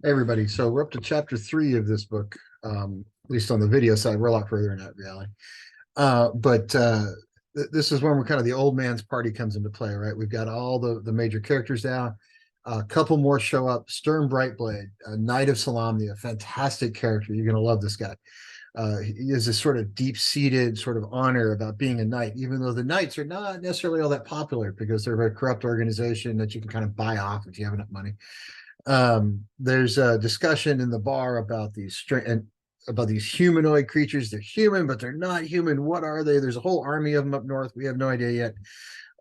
Hey everybody, so we're up to chapter 3 of this book. At least on the video side, we're a lot further in that reality. But this is when we're kind of the old man's party comes into play, right? We've got all the major characters now. A couple more show up. Sturm Brightblade, a Knight of Salamnia, fantastic character. You're going to love this guy. He has this sort of deep-seated sort of honor about being a knight, even though the knights are not necessarily all that popular because they're a very corrupt organization that you can kind of buy off if you have enough money. There's a discussion in the bar about these humanoid creatures. They're human, but they're not human. What are they? There's a whole army of them up north. We have no idea yet.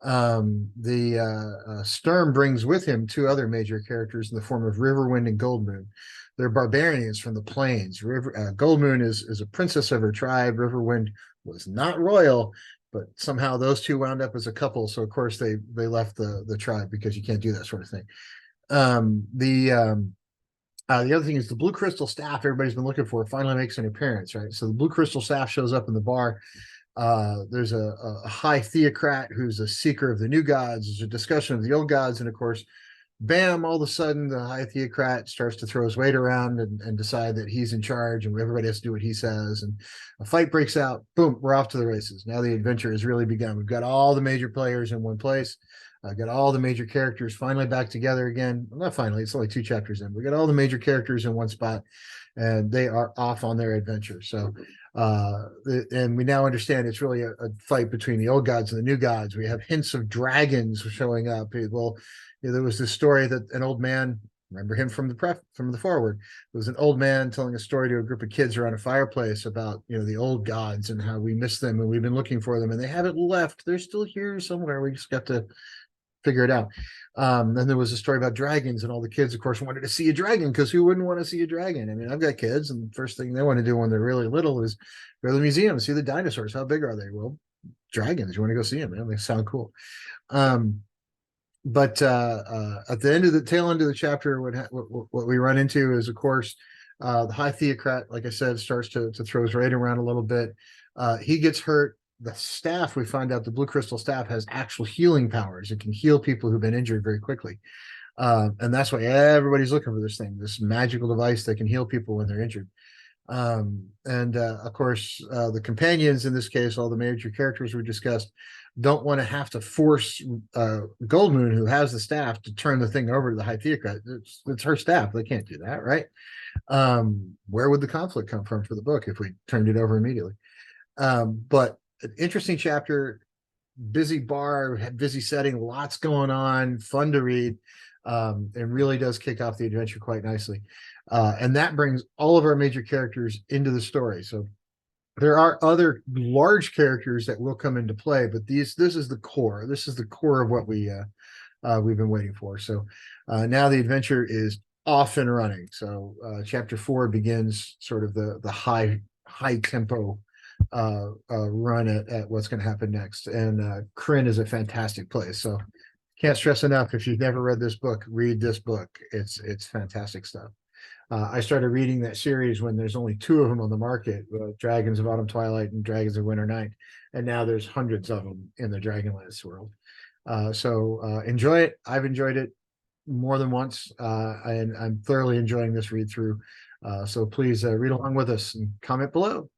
The Sturm brings with him two other major characters in the form of Riverwind and Goldmoon. They're barbarians from the plains. Goldmoon is a princess of her tribe. Riverwind was not royal, but somehow those two wound up as a couple. So of course they left the tribe because you can't do that sort of thing. The other thing is the blue crystal staff everybody's been looking for finally makes an appearance, right? So the blue crystal staff shows up in the bar. There's a high theocrat who's a seeker of the new gods. There's a discussion of the old gods, and of course, bam, all of a sudden the high theocrat starts to throw his weight around and decide that he's in charge and everybody has to do what he says, and a fight breaks out. Boom, we're off to the races. Now the adventure has really begun. We've got all the major players in one place. I got all the major characters finally back together again. Well, not finally, it's only 2 chapters in. We got all the major characters in one spot, and they are off on their adventure. So, and we now understand it's really a fight between the old gods and the new gods. We have hints of dragons showing up. Well, there was this story that an old man, remember him from the forward, it was an old man telling a story to a group of kids around a fireplace about the old gods and how we miss them and we've been looking for them and they haven't left. They're still here somewhere. We just got to figure it out. Then there was a story about dragons, and all the kids, of course, wanted to see a dragon because who wouldn't want to see a dragon? I mean, I've got kids, and the first thing they want to do when they're really little is go to the museum and see the dinosaurs. How big are they? Well, dragons. You want to go see them? Man, they sound cool. But at the end of the tail end of the chapter, what we run into is, of course, the high theocrat, like I said, starts to throw his weight around a little bit. He gets hurt. The staff, we find out the blue crystal staff has actual healing powers. It can heal people who've been injured very quickly. And that's why everybody's looking for this thing, this magical device that can heal people when they're injured. Of course, the companions in this case, all the major characters we discussed, don't want to have to force Goldmoon, who has the staff, to turn the thing over to the high theocrat. It's her staff. They can't do that, right? Where would the conflict come from for the book if we turned it over immediately? But an interesting chapter, busy bar, busy setting, lots going on, fun to read, and really does kick off the adventure quite nicely. And that brings all of our major characters into the story. So there are other large characters that will come into play, but this is the core. This is the core of what we've been waiting for. So now the adventure is off and running. So chapter 4 begins sort of the high tempo run at what's going to happen next. And Kryn is a fantastic place. So can't stress enough, if you've never read this book, read this book. It's fantastic stuff. I started reading that series when there's only 2 of them on the market, Dragons of Autumn Twilight and Dragons of Winter Night. And now there's hundreds of them in the Dragonlance world. So enjoy it. I've enjoyed it more than once, and I'm thoroughly enjoying this read through. So please read along with us and comment below.